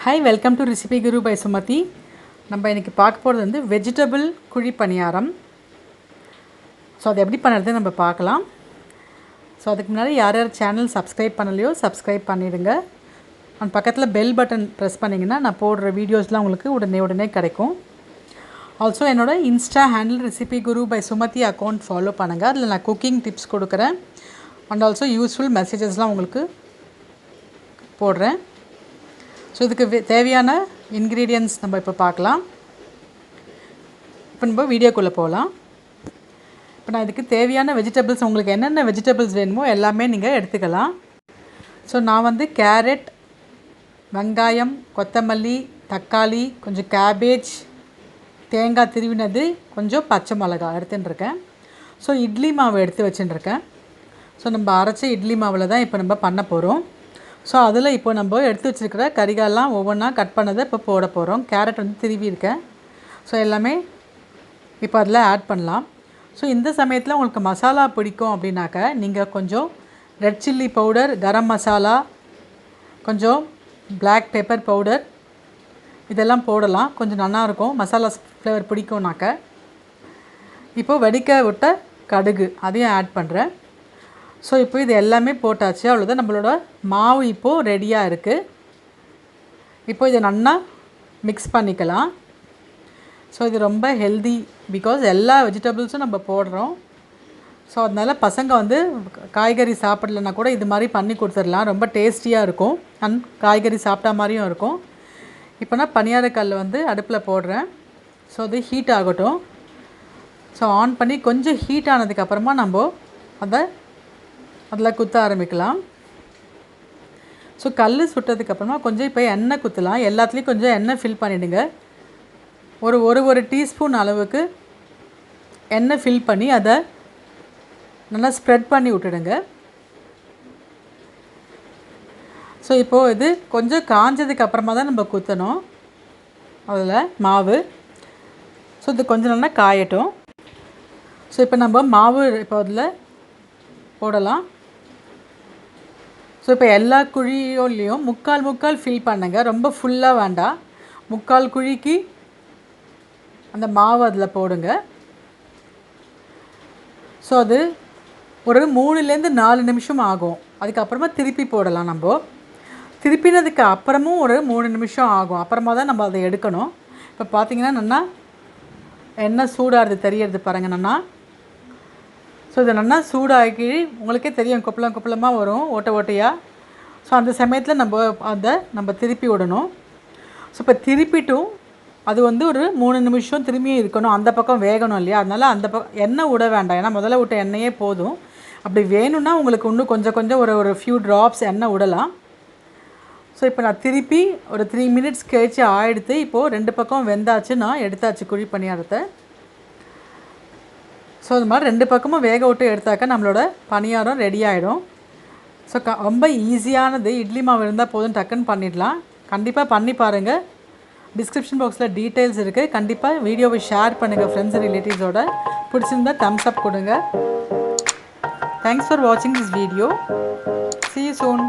Hi, welcome to Receipe Guru by Sumathi. நம்ம இன்னைக்கு பார்க்க போகிறது வந்து வெஜிடபிள் குழி பணியாரம். ஸோ அது எப்படி பண்ணுறது நம்ம பார்க்கலாம். ஸோ அதுக்கு முன்னாடி யார் சேனல் சப்ஸ்கிரைப் பண்ணலையோ சப்ஸ்கிரைப் பண்ணிடுங்க. அண்ட் பக்கத்தில் பெல் பட்டன் ப்ரெஸ் பண்ணிங்கன்னா நான் போடுற வீடியோஸ்லாம் உங்களுக்கு உடனே கிடைக்கும். ஆல்சோ என்னோட insta handle recipe guru by Sumathi account follow பண்ணுங்கள். அதில் நான் குக்கிங் டிப்ஸ் கொடுக்குறேன். அண்ட் ஆல்சோ யூஸ்ஃபுல் மெசேஜஸ்லாம் உங்களுக்கு போடுறேன். ஸோ இதுக்கு தேவையான இன்க்ரீடியன்ட்ஸ் நம்ம இப்போ பார்க்கலாம். இப்போ நம்ம வீடியோக்குள்ளே போகலாம். இப்போ நான் இதுக்கு தேவையான வெஜிடபிள்ஸ் உங்களுக்கு என்னென்ன வெஜிடபிள்ஸ் வேணுமோ எல்லாமே நீங்கள் எடுத்துக்கலாம். ஸோ நான் வந்து கேரட், வெங்காயம், கொத்தமல்லி, தக்காளி, கொஞ்சம் கேபேஜ், தேங்காய் திருவினது, கொஞ்சம் பச்சை மிளகாய் எடுத்துட்டுருக்கேன். ஸோ இட்லி மாவு எடுத்து வச்சுட்டுருக்கேன். ஸோ நம்ம அரைச்ச இட்லி மாவில் தான் இப்போ நம்ம பண்ண போகிறோம். ஸோ அதில் இப்போ நம்ம எடுத்து வச்சுருக்கிற கறிகாலாம் ஒவ்வொன்றா கட் பண்ணதை இப்போ போட போகிறோம். கேரட் வந்து திருவி இருக்கேன். ஸோ எல்லாமே இப்போ அதில் ஆட் பண்ணலாம். ஸோ இந்த சமயத்தில் உங்களுக்கு மசாலா பிடிக்கும் அப்படின்னாக்க நீங்கள் கொஞ்சம் red chilli powder, garam masala, கொஞ்சம் பிளாக் பெப்பர் பவுடர் இதெல்லாம் போடலாம். கொஞ்சம் நல்லாயிருக்கும் மசாலா ஃப்ளேவர் பிடிக்கும்னாக்க. இப்போது வெடிக்க விட்ட கடுகு அதையும் ஆட் பண்ணுறேன். ஸோ இப்போ இது எல்லாமே போட்டாச்சு. அவ்வளோதான், நம்மளோட மாவு இப்போது ரெடியாக இருக்குது. இப்போ இதை நல்லா மிக்ஸ் பண்ணிக்கலாம். ஸோ இது ரொம்ப ஹெல்தி பிகாஸ் எல்லா வெஜிடபிள்ஸும் நம்ம போடுறோம். ஸோ அதனால் பசங்க வந்து காய்கறி சாப்பிடலன்னா கூட இது மாதிரி பண்ணி கொடுத்துடலாம். ரொம்ப டேஸ்டியாக இருக்கும் அண்ட் காய்கறி சாப்பிட்டா மாதிரியும் இருக்கும். இப்போ நான் பணியாரக்கல் வந்து அடுப்பில் போடுறேன். ஸோ அது ஹீட் ஆகட்டும். ஸோ ஆன் பண்ணி கொஞ்சம் ஹீட் ஆனதுக்கப்புறமா நம்ம அதில் குத்த ஆரம்பிக்கலாம். ஸோ கல் சுட்டதுக்கப்புறமா கொஞ்சம் இப்போ எண்ணெய் குத்தலாம். எல்லாத்துலேயும் கொஞ்சம் எண்ணெய் ஃபில் பண்ணிவிடுங்க. ஒரு டீஸ்பூன் அளவுக்கு எண்ணெய் ஃபில் பண்ணி அதை நல்லா ஸ்ப்ரெட் பண்ணி விட்டுடுங்க. ஸோ இப்போது இது கொஞ்சம் காஞ்சதுக்கப்புறமா தான் நம்ம குத்தணும் அதில் மாவு. ஸோ இது கொஞ்சம் நல்லா காயட்டும். ஸோ இப்போ நம்ம மாவு இப்போ அதில் போடலாம். ஸோ இப்போ எல்லா குழியோலையும் முக்கால் ஃபில் பண்ணுங்க. ரொம்ப ஃபுல்லாக வேண்டாம். முக்கால் குழிக்கு அந்த மாவு அதில் போடுங்க. ஸோ அது ஒரு 3லேருந்து 4 நிமிஷம் ஆகும். அதுக்கப்புறமா திருப்பி போடலாம். நம்ம திருப்பினதுக்கு அப்புறமும் ஒரு 3 நிமிஷம் ஆகும். அப்புறமா தான் நம்ம அதை எடுக்கணும். இப்போ பார்த்திங்கன்னா நல்லா எண்ணெய் சூடாகிறது தெரியறது பாருங்கள் நல்லா. ஸோ இதை நல்லா சூடாக்கி உங்களுக்கே தெரியும் கொப்பளமாக வரும் ஓட்டையாக. ஸோ அந்த சமயத்தில் நம்ம திருப்பி விடணும். ஸோ இப்போ திருப்பிட்டும் அது வந்து ஒரு 3 நிமிஷம் திரும்பியும் இருக்கணும். அந்த பக்கம் வேகணும் இல்லையா, அதனால் அந்த எண்ணெய் விட வேண்டாம். ஏன்னா முதல்ல விட்ட எண்ணெயே போதும். அப்படி வேணும்னா உங்களுக்கு இன்னும் கொஞ்சம் ஒரு ஃபியூ ட்ராப்ஸ் எண்ணெய் விடலாம். ஸோ இப்போ நான் திருப்பி ஒரு 3 மினிட்ஸ் கழிச்சு ஆகிடுத்து. இப்போது 2 பக்கம் வெந்தாச்சு. நான் எடுத்தாச்சு குழி பணியாரத்தை. ஸோ இது மாதிரி 2 பக்கமும் வேக விட்டு எடுத்தாக்கா நம்மளோட பணியாரம் ரெடி ஆகிடும். ஸோ ரொம்ப ஈஸியானது. இட்லி மாவு இருந்தால் போதும், டக்குன்னு பண்ணிடலாம். கண்டிப்பாக பண்ணி பாருங்கள். டிஸ்கிரிப்ஷன் பாக்ஸில் டீட்டெயில்ஸ் இருக்குது. கண்டிப்பாக வீடியோவை ஷேர் பண்ணுங்கள் ஃப்ரெண்ட்ஸ் ரிலேட்டிவ்ஸோட. பிடிச்சிருந்தா தம்ஸ் அப் கொடுங்க. தேங்க்ஸ் ஃபார் வாட்சிங் this video. See you soon.